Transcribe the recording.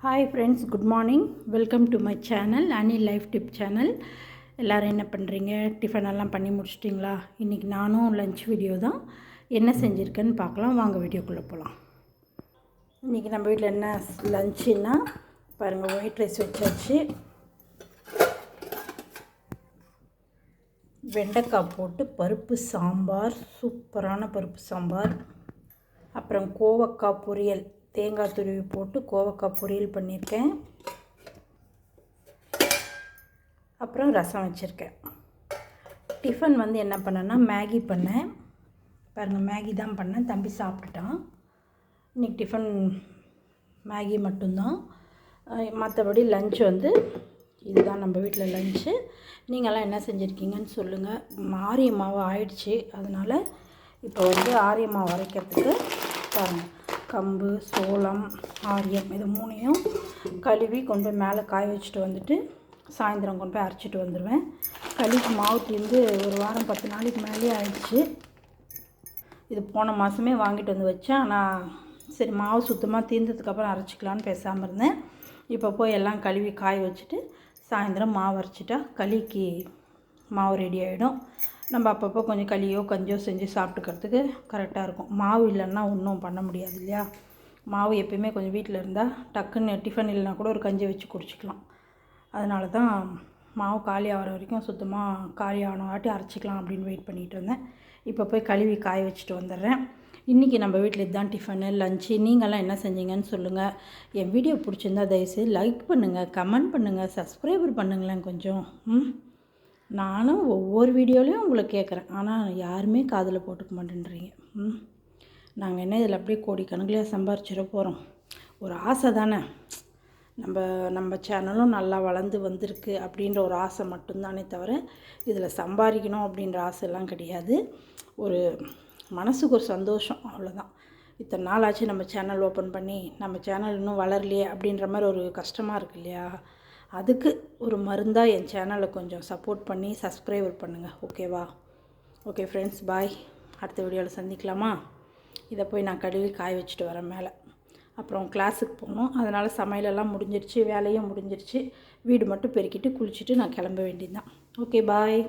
Hi friends, good morning. Welcome to my channel அனி life tip channel. எல்லோரும் என்ன பண்ணுறீங்க? டிஃபன் எல்லாம் பண்ணி முடிச்சிட்டிங்களா? இன்றைக்கி நானும் லஞ்ச் வீடியோ தான். என்ன செஞ்சுருக்கேன்னு பார்க்கலாம், வாங்க வீடியோக்குள்ளே போகலாம். இன்றைக்கி நம்ம வீட்டில் என்ன லஞ்சுன்னா பாருங்கள், ஒயிட் ரைஸ் வச்சாச்சு. வெண்டைக்காய் போட்டு பருப்பு சாம்பார், சூப்பரான பருப்பு சாம்பார். அப்புறம் கோவக்காய் பொரியல், தேங்காய் துருவி போட்டு கோவக்காய் பொரியல் பண்ணியிருக்கேன். அப்புறம் ரசம் வச்சுருக்கேன். டிஃபன் என்ன பண்ணேன்னா மேகி பண்ணேன். பாருங்கள், மேகி தான் பண்ணேன். தம்பி சாப்பிட்டுட்டான். இன்றைக்கி டிஃபன் மேகி மட்டும்தான். மற்றபடி லஞ்ச் இதுதான் நம்ம வீட்டில் லஞ்சு. நீங்கள்லாம் என்ன செஞ்சுருக்கீங்கன்னு சொல்லுங்கள். ஆரிய மாவு ஆயிடுச்சு, அதனால் இப்போ ஆரிய மாவு அரைக்கிறதுக்கு பாருங்கள், கம்பு, சோளம், ஆரியம் இது மூணையும் கழுவி கொண்டு போய் மேலே காய வச்சுட்டு வந்துட்டு சாயந்தரம் கொண்டு போய் அரைச்சிட்டு வந்துடுவேன். கழுவி மாவு தீர்ந்து ஒரு வாரம் 10 நாளைக்கு மேலே ஆயிடுச்சு. இது போன மாதமே வாங்கிட்டு வந்து வச்சேன். ஆனால் சரி, மாவு சுத்தமாக தீர்ந்ததுக்கப்புறம் அரைச்சிக்கலான்னு பேசாமல் இருந்தேன். இப்போ போய் எல்லாம் கழுவி காய வச்சுட்டு சாயந்தரம் மாவு அரைச்சிட்டா களிக்கு மாவு ரெடி ஆகிடும். நம்ம அப்பப்போ கொஞ்சம் களியோ கஞ்சோ செஞ்சு சாப்பிட்டுக்கிறதுக்கு கரெக்டாக இருக்கும். மாவு இல்லைன்னா ஒன்றும் பண்ண முடியாது இல்லையா? மாவு எப்பயுமே கொஞ்சம் வீட்டில் இருந்தால் டக்குன்னு டிஃபன் இல்லைனா கூட ஒரு கஞ்சி வச்சு குடிச்சிக்கலாம். அதனால தான் மாவு காலி ஆகிற வரைக்கும் சுத்தமாக காலி ஆன வாட்டி அரைச்சிக்கலாம் அப்படின்னு வெயிட் பண்ணிகிட்டு இருந்தேன். இப்போ போய் கழுவி காய வச்சுட்டு வந்துடுறேன். இன்றைக்கி நம்ம வீட்டில் இதுதான் டிஃபனு, லஞ்சு. நீங்கள்லாம் என்ன செஞ்சீங்கன்னு சொல்லுங்கள். என் வீடியோ பிடிச்சிருந்தா தயவுசெய்து லைக் பண்ணுங்கள், கமெண்ட் பண்ணுங்கள், சப்ஸ்கிரைபர் பண்ணுங்களேன் கொஞ்சம். நானும் ஒவ்வொரு வீடியோலையும் உங்களை கேட்குறேன், ஆனால் யாருமே காதில் போட்டுக்க மாட்டேன்றீங்க. நாங்கள் என்ன இதில் அப்படியே கோடிக்கணக்கில் சம்பாரிச்சிட போகிறோம். ஒரு ஆசை தானே, நம்ம சேனலும் நல்லா வளர்ந்து வந்திருக்கு அப்படின்ற ஒரு ஆசை மட்டும்தானே தவிர இதில் சம்பாதிக்கணும் அப்படின்ற ஆசைலாம் கிடையாது. ஒரு மனசுக்கு ஒரு சந்தோஷம், அவ்வளோதான். இத்தனை நாள் ஆச்சு நம்ம சேனல் ஓப்பன் பண்ணி, நம்ம சேனல் இன்னும் வளரலையே அப்படின்ற மாதிரி ஒரு கஷ்டமாக இருக்குது இல்லையா? அதுக்கு ஒரு மருந்தாக என் சேனலை கொஞ்சம் சப்போர்ட் பண்ணி சப்ஸ்கிரைபர் பண்ணுங்கள், ஓகேவா? ஓகே ஃப்ரெண்ட்ஸ், பாய். அடுத்த வீடியோவில் சந்திக்கலாமா? இதை போய் நான் கழுவி காய வச்சுட்டு வரேன் மேலே. அப்புறம் கிளாஸுக்கு போகணும், அதனால் சமையலெல்லாம் முடிஞ்சிருச்சு, வேலையும் முடிஞ்சிருச்சு. வீடு மட்டும் பெருக்கிட்டு குளிச்சுட்டு நான் கிளம்ப வேண்டியது தான். ஓகே, பாய்.